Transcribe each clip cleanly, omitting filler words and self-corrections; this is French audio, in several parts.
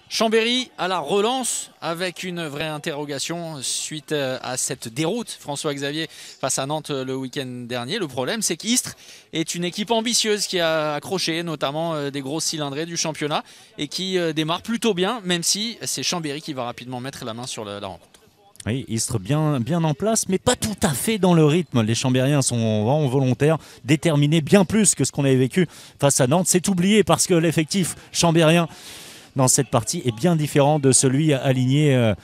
Chambéry à la relance avec une vraie interrogation suite à cette déroute François-Xavier face à Nantes le week-end dernier. Le problème, c'est qu'Istres est une équipe ambitieuse qui a accroché notamment des grosses cylindrées du championnat et qui démarre plutôt bien, même si c'est Chambéry qui va rapidement mettre la main sur la rencontre. Oui, Istres bien en place, mais pas tout à fait dans le rythme. Les Chambériens sont vraiment volontaires, déterminés bien plus que ce qu'on avait vécu face à Nantes. C'est oublié parce que l'effectif chambérien dans cette partie est bien différent de celui aligné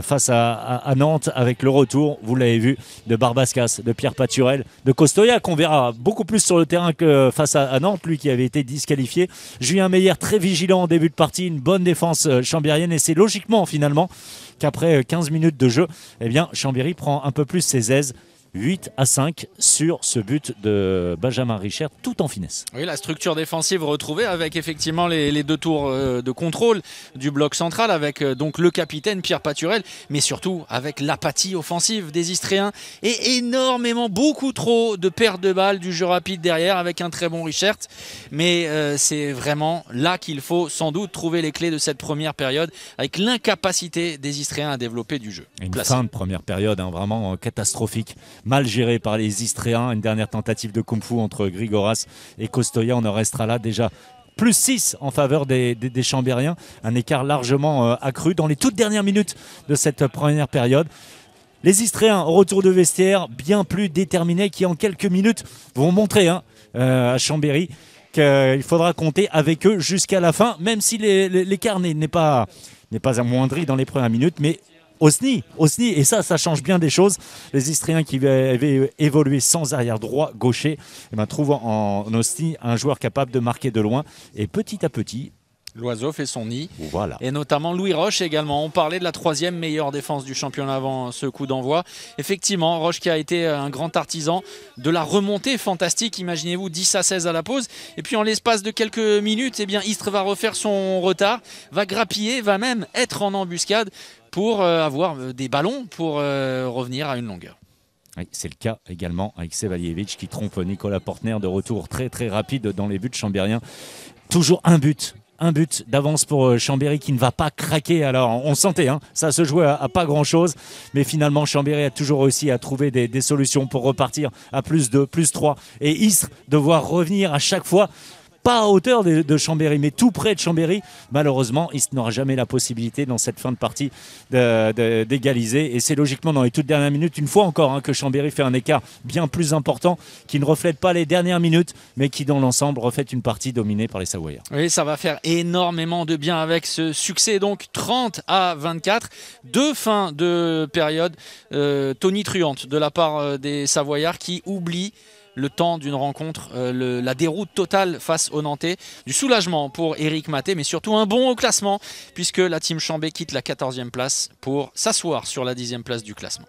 face à Nantes avec le retour, vous l'avez vu, de Barbascas, de Pierre Paturel, de Costoya qu'on verra beaucoup plus sur le terrain que face à Nantes, lui qui avait été disqualifié. Julien Meyer très vigilant en début de partie, une bonne défense chambérienne et c'est logiquement finalement qu'après 15 minutes de jeu, eh bien, Chambéry prend un peu plus ses aises. 8-5 sur ce but de Benjamin Richard, tout en finesse. Oui, la structure défensive retrouvée avec effectivement les deux tours de contrôle du bloc central avec donc le capitaine Pierre Paturel, mais surtout avec l'apathie offensive des Istréens et énormément, beaucoup trop de pertes de balles du jeu rapide derrière avec un très bon Richard. Mais c'est vraiment là qu'il faut sans doute trouver les clés de cette première période avec l'incapacité des Istréens à développer du jeu. Une fin de première période vraiment catastrophique. Mal géré par les Istréens, une dernière tentative de kung-fu entre Grigoras et Costoya, on en restera là déjà plus 6 en faveur des Chambériens, un écart largement accru dans les toutes dernières minutes de cette première période. Les Istréens au retour de vestiaire bien plus déterminés qui en quelques minutes vont montrer à Chambéry qu'il faudra compter avec eux jusqu'à la fin, même si l'écart n'est pas amoindri dans les premières minutes, mais Osni, et ça change bien des choses. Les Istriens qui avaient évolué sans arrière droit gaucher, trouvent en Osni un joueur capable de marquer de loin. Et petit à petit, l'oiseau fait son nid. Voilà. Et notamment Louis Roche également. On parlait de la troisième meilleure défense du championnat avant ce coup d'envoi. Effectivement, Roche qui a été un grand artisan de la remontée fantastique. Imaginez-vous 10-16 à la pause. Et puis en l'espace de quelques minutes, eh bien, Istres va refaire son retard, va grappiller, va même être en embuscade pour avoir des ballons pour revenir à une longueur. Oui, c'est le cas également avec Sevaljevic qui trompe Nicolas Portner de retour très très rapide dans les buts chambériens. Toujours un but d'avance pour Chambéry qui ne va pas craquer. Alors on sentait, ça se jouait à pas grand chose, mais finalement Chambéry a toujours réussi à trouver des solutions pour repartir à plus 2, plus 3 et Istres devoir revenir à chaque fois pas à hauteur de Chambéry, mais tout près de Chambéry. Malheureusement, il n'aura jamais la possibilité dans cette fin de partie d'égaliser. Et c'est logiquement dans les toutes dernières minutes, une fois encore, que Chambéry fait un écart bien plus important, qui ne reflète pas les dernières minutes, mais qui dans l'ensemble reflète une partie dominée par les Savoyards. Oui, ça va faire énormément de bien avec ce succès. Donc 30-24, deux fins de période tonitruantes de la part des Savoyards qui oublient le temps d'une rencontre, la déroute totale face aux Nantais, du soulagement pour Éric Maté, mais surtout un bond au classement, puisque la team Chambé quitte la 14e place pour s'asseoir sur la 10e place du classement.